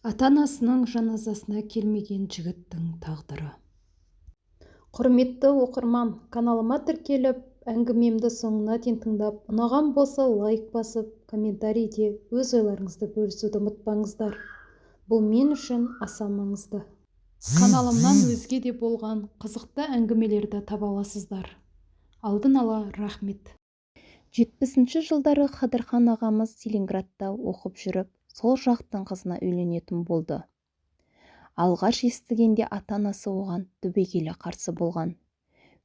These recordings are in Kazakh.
Ата-анасының жаназасына келмеген жігіттің тағдыры. Құрметті оқырман, каналыма тіркеліп, әңгімемді соңына дейін тыңдап, ұнаған болса лайк басып, комментарийде өз ойларыңызды бөлісуді ұмытпаңыздар. Бұл мен үшін аса маңызды. Каналымнан өзге де болған қызықты әңгімелерді таба аласыздар. Алдын ала рахмет. 70-ші жылдары Қадырхан ағамыз Сталинградта оқып жүріп, сол жақтың қызына үйленетін болды. Алғаш естігенде ата-анасы оған түбегейлі қарсы болған.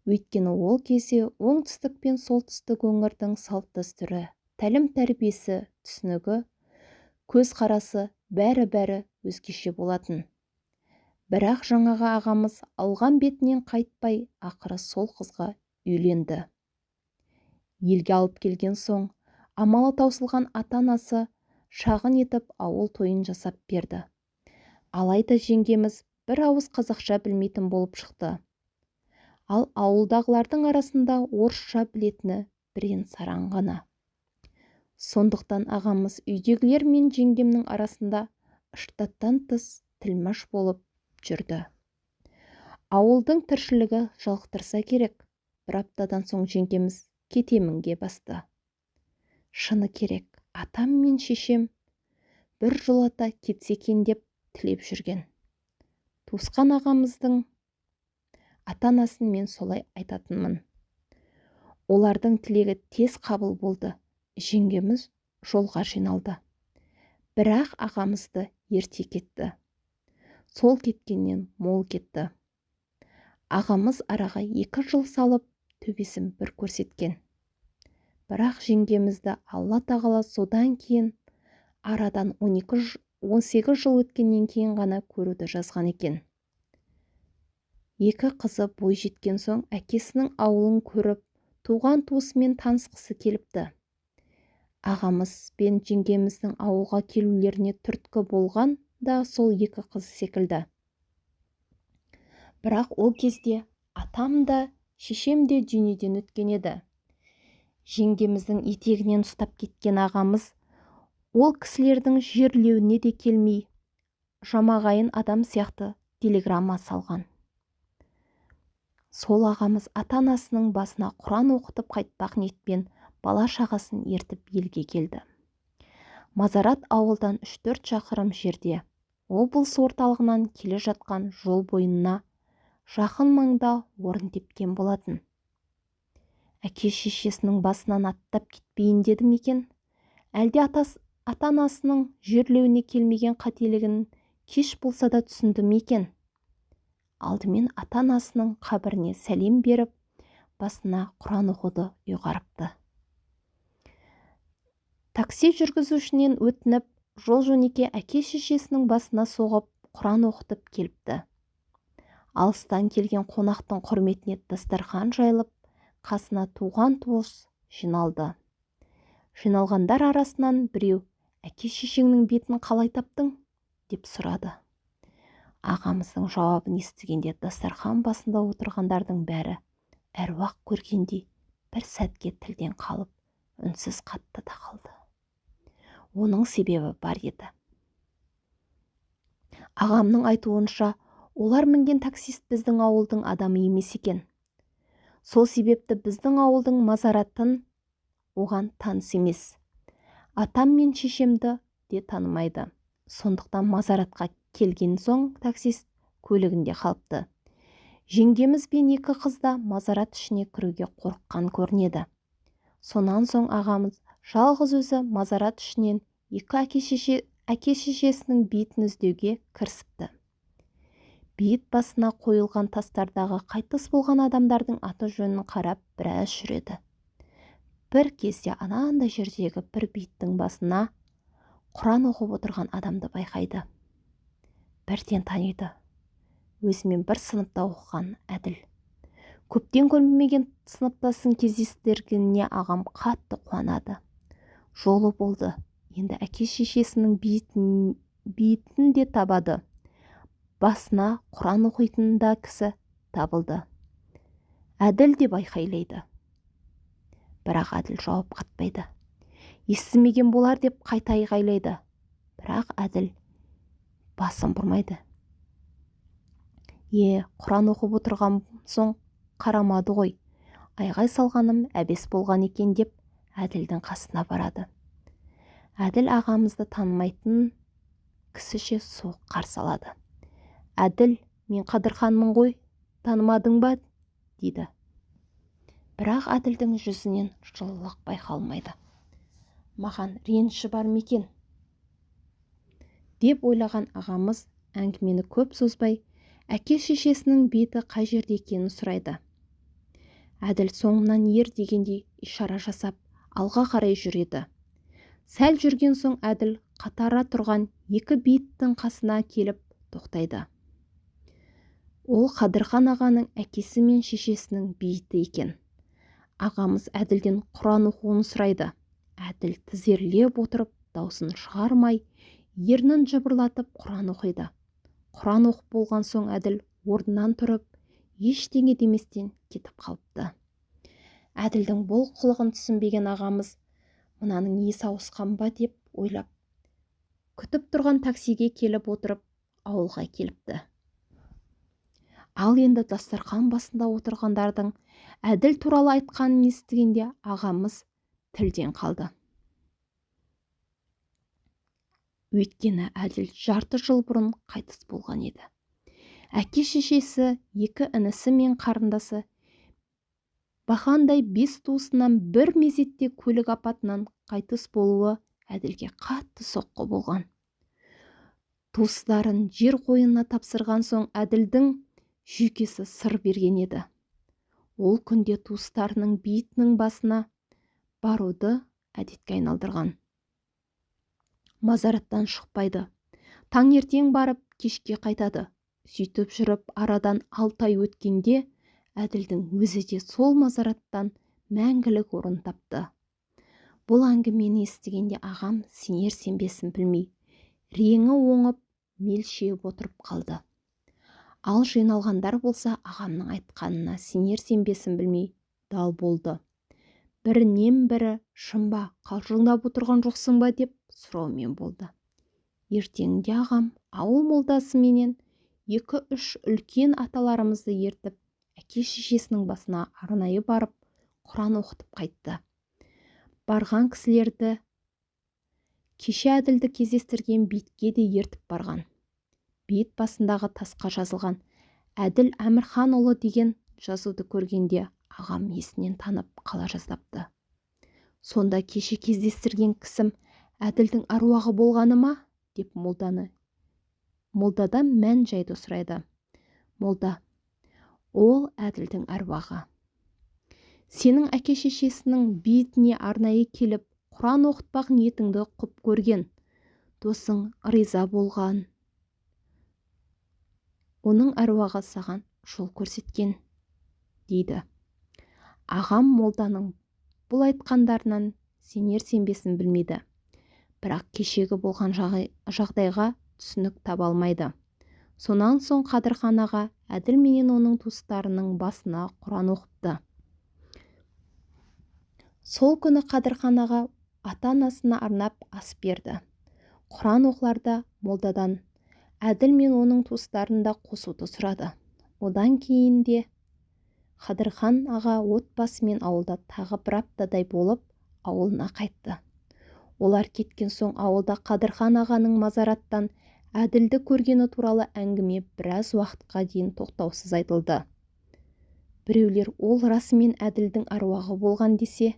Өйткені ол кезде оңтүстік пен солтүстік өңірдің салт-дәстүрі, тәлім-тәрбиесі, түсінігі, көзқарасы бәрі өзгеше болатын. Бірақ жаңағы ағамыз алған бетінен қайтпай, ақыры сол қызға үйленді. Елге алып келген соң, амалы таусылған ата-анасы шағын етіп ауыл тойын жасап берді. Алайда жеңгеміз бір ауыз қазақша білмейтін болып шықты. Ал ауылдағылардың арасында орысша білетіні бірен-саран ғана. Сондықтан ағамыз үйдегілер мен жеңгемнің арасында штаттан тыс тілмаш болып жүрді. Ауылдың тіршілігі жалықтырса керек. Бір аптадан соң жеңгеміз кетемінге басты. Шыны керек, атам мен шешем бір жолата кетсе екен деп тілеп жүрген. Туысқан ағамыздың ата-анасын мен солай айтатынмын. Олардың тілегі тез қабыл болды. Жеңгеміз жолға жиналды. Бірақ ағамызды ерте кетті. Сол кеткеннен мол кетті. Ағамыз араға 2 жыл салып төбесін бір көрсеткен. Бірақ жеңгемізді Алла тағала содан кейін арадан 18 жыл өткеннен кейін ғана көруді жазған екен. 2 қызы бой жеткен соң әкесінің ауылын көріп, туған туысымен танысқысы келіпті. Ағамыз бен жеңгеміздің ауылға келулеріне түрткі болған да сол 2 қыз секілді. Бірақ ол кезде атам да, шешем де дүниеден өткен еді. Жеңгеміздің етегінен ұстап кеткен ағамыз ол кісілердің жерлеуіне де келмей, жамағайын адам сияқты телеграмма салған. Сол ағамыз ата-анасының басына Құран оқытып қайтпақ ниетпен бала шағасын ертіп елге келді. Мазарат ауылдан 3-4 шақырым жерде, облыс орталығынан келе жатқан жол бойына жақын маңда орын тепкен болатын. Әке-шешесінің басынан аттап кетпейін деді ме екен? Әлде ата-анасының жерлеуіне келмеген қателігін кеш болса да түсінді ме екен? Алдымен ата-анасының қабіріне сәлем беріп, басына Құран оқуды ұйғарыпты. Такси жүргізушінен өтініп, жол-жөнекей әке-шешесінің басына соғып, Құран оқытып келіпті. Алыстан келген қонақтың құрметіне дастархан жайылып, қасына туған туыс жиналды. Жиналғандар арасынан біреу, әке-шешеңнің бетін қалай таптың? Деп сұрады. Ағамыздың жауабын естігенде дастархан басында отырғандардың бәрі әруақ көргендей бір сәтке тілден қалып, үнсіз қатты да қалды. Оның себебі бар еді. Ағамның айтуынша, олар мінген таксист біздің ауылдың адамы емес екен. Сол себепті біздің ауылдың мазаратын оған таныс емес. Атам мен шешемді де танымайды. Сондықтан мазаратқа келген соң таксист көлігінде қалыпты. Жеңгеміз бен 2 қызда мазарат ішіне кіруге қорыққан көрінеді. Сонан соң ағамыз жалғыз өзі мазарат ішінен 2 әке-шешесінің бетін іздеуге кірісіпті. Бейіт басына қойылған тастардағы қайтыс болған адамдардың аты жөнін қарап біраз жүреді. Бір кезде анандай жердегі бір бейіттің басына Құран оқып отырған адамды байқайды. Бірден таниды. Өзімен бір сыныпта оқыған Әділ. Көптен көрмеген сыныптасын кездестіргеніне ағам қатты қуанады. Жолы болды. Енді әке-шешесінің бейітін де табады. Басына Құран оқитын да кісі табылды. Әділ деп айқайлайды. Бірақ Әділ жауап қатпайды. Естімеген болар деп қайта айқайлайды. Бірақ Әділ басын бұрмайды. Құран оқып отырған соң қарамады ғой, айғай салғаным әбес болған екен деп Әділдің қасына барады. Әділ ағамызды танымайтын кісіше суық қарсы алады. Әділ, мен Қадырханмын ғой, танымадың ба? дейді. Бірақ Әділдің жүзінен жылылық байқалмайды. Маған реніші бар ма екен деп ойлаған ағамыз әңгімені көп созбай, әке-шешесінің беті қай жерде екенін сұрайды. Әділ соңынан ер дегендей ишара жасап, алға қарай жүреді. Сәл жүрген соң Әділ қатара тұрған екі бейіттің қасына келіп тоқтайды. Ол Қадырхан ағаның әкесі мен шешесінің бейіті екен. Ағамыз Әділден Құран оқуын сұрайды. Әділ тізерлеп отырып, даусын шығармай, ернін жыбырлатып Құран оқиды. Құран оқып болған соң Әділ орнынан тұрып, ештеңе деместен кетіп қалыпты. Әділдің бұл қылығын түсінбеген ағамыз, мынаның есі ауысқан ба деп ойлап, күтіп тұрған таксиге келіп отырып, ауылға келіпті. Ал енді дастархан басында отырғандардың Әділ туралы айтқанын естігенде ағамыз тілден қалды. Өйткені Әділ жарты жыл бұрын қайтыс болған еді. Әке-шешесі, екі інісі мен қарындасы бақандай 5 туысынан бір мезетте көлік апатынан қайтыс болуы Әділге қатты соққы болған. Туыстарын жер қойнына тапсырған соң Әділдің жүйкесі сыр берген еді. Ол күнде туыстарының бейітінің басына баруды әдетке айналдырған. Мазараттан шықпайды. Таңертең барып, кешке қайтады. Сөйтіп жүріп, арадан 6 ай өткенде Әділдің өзі де сол мазараттан мәңгілік орын тапты. Бұл әңгімені естігенде ағам сенер-сенбесін білмей, реңі оңып, мелшиіп отырып қалды. Ал жиналғандар болса ағамның айтқанына сенер-сенбесін білмей дал болды. Бірінен бірі шын ба, қалжыңдап отырған жоқсың ба деп сұраумен болды. Ертеңінде ағам ауыл молдасы менен 2-3 үлкен аталарымызды ертіп, әке-шешесінің басына арнайы барып, Құран оқытып қайтты. Барған кісілерді кеше Әділді кездестірген бейітке де ертіп барған. Бейіт басындағы тасқа жазылған Әділ Әмірханұлы деген жазуды көргенде ағам есінен танып қала жаздапты. Сонда кеше кездестірген кісім Әділдің аруағы болғаны ма? Деп молдадан мән жайды сұрайды. Молда: ол Әділдің аруағы. Сенің әке-шешесінің бейітіне арнайы келіп, Құран оқытпақ ниетіңді құп көрген. Досың риза болған. Оның аруағы саған жол көрсеткен, дейді. Ағам молданың бұл айтқандарынан сенер-сенбесін білмейді. Бірақ кешегі болған жағдайға түсінік таба алмайды. Сонан соң Қадырхан аға Әділ менен оның туыстарының басына Құран оқыпты. Сол күні Қадырхан аға ата-анасына арнап ас берді. Құран оқыларда молдадан Әділ мен оның туыстарында қосуды сұрады. Одан кейін де Қадырхан аға отбасымен ауылда тағы бір аптадай болып ауылына қайтты. Олар кеткен соң ауылда Қадырхан ағаның мазараттан Әділді көргені туралы әңгіме біраз уақытқа дейін тоқтаусыз айтылды. Біреулер ол расымен Әділдің аруағы болған десе,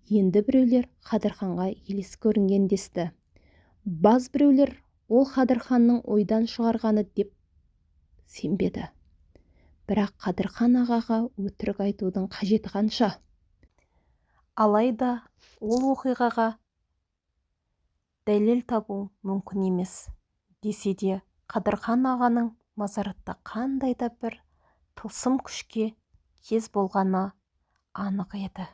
енді біреулер Қадырханға елес көрінген десті. Баз біреулер ол Қадырханның ойдан шығарғаны деп сенбеді. Бірақ Қадырхан ағаға өтірік айтудың қажеті қанша? Алайда ол оқиғаға дәлел табу мүмкін емес. Десе де Қадырхан ағаның мазаратта қандай да бір тылсым күшке кез болғаны анық еді.